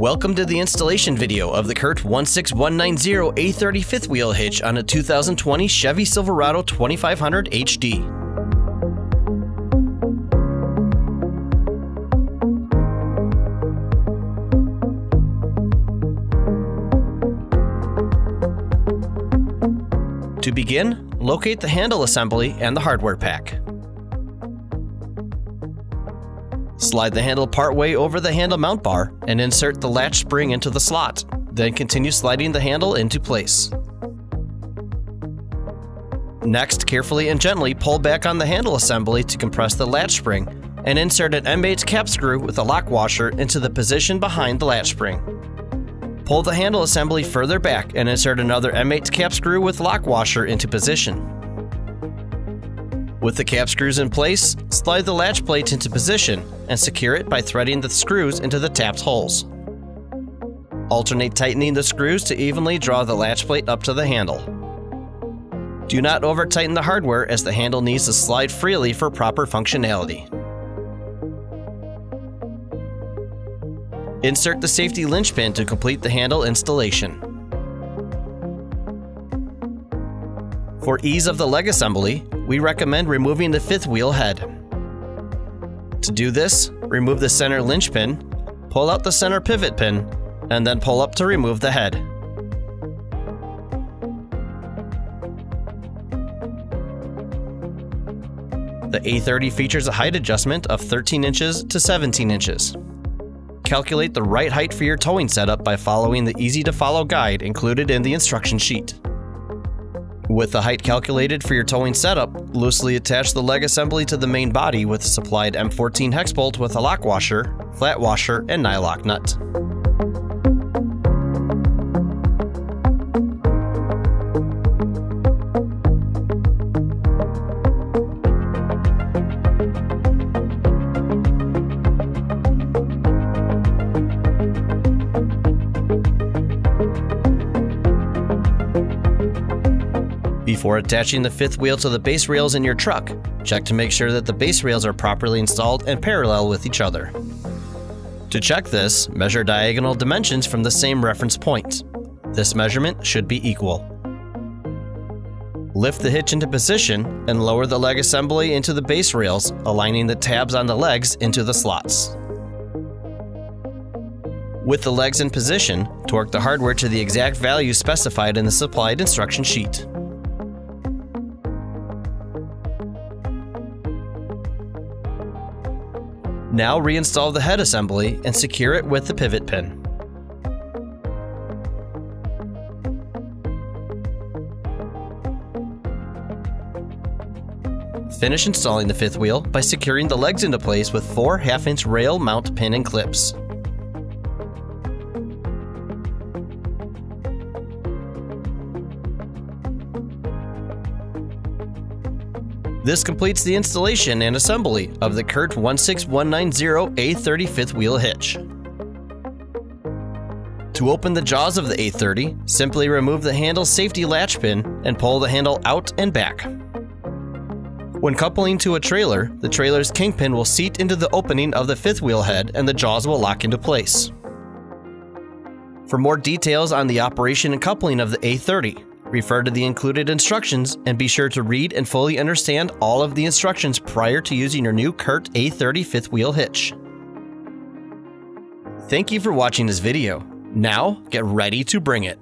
Welcome to the installation video of the CURT A30 A30 fifth wheel hitch on a 2020 Chevy Silverado 2500 HD. To begin, locate the handle assembly and the hardware pack. Slide the handle partway over the handle mount bar and insert the latch spring into the slot. Then continue sliding the handle into place. Next, carefully and gently pull back on the handle assembly to compress the latch spring and insert an M8 cap screw with a lock washer into the position behind the latch spring. Pull the handle assembly further back and insert another M8 cap screw with lock washer into position. With the cap screws in place, slide the latch plate into position and secure it by threading the screws into the tapped holes. Alternate tightening the screws to evenly draw the latch plate up to the handle. Do not over-tighten the hardware as the handle needs to slide freely for proper functionality. Insert the safety linchpin to complete the handle installation. For ease of the leg assembly, we recommend removing the fifth wheel head. To do this, remove the center linchpin, pull out the center pivot pin, and then pull up to remove the head. The A30 features a height adjustment of 13 inches to 17 inches. Calculate the right height for your towing setup by following the easy-to-follow guide included in the instruction sheet. With the height calculated for your towing setup, loosely attach the leg assembly to the main body with a supplied M14 hex bolt with a lock washer, flat washer, and nylock nut. Before attaching the fifth wheel to the base rails in your truck, check to make sure that the base rails are properly installed and parallel with each other. To check this, measure diagonal dimensions from the same reference point. This measurement should be equal. Lift the hitch into position and lower the leg assembly into the base rails, aligning the tabs on the legs into the slots. With the legs in position, torque the hardware to the exact value specified in the supplied instruction sheet. Now reinstall the head assembly and secure it with the pivot pin. Finish installing the fifth wheel by securing the legs into place with 4 1/2-inch rail mount pin and clips. This completes the installation and assembly of the CURT A30 fifth wheel hitch. To open the jaws of the A30, simply remove the handle's safety latch pin and pull the handle out and back. When coupling to a trailer, the trailer's kingpin will seat into the opening of the fifth wheel head and the jaws will lock into place. For more details on the operation and coupling of the A30, refer to the included instructions and be sure to read and fully understand all of the instructions prior to using your new CURT A30 fifth wheel hitch. Thank you for watching this video. Now, get ready to bring it.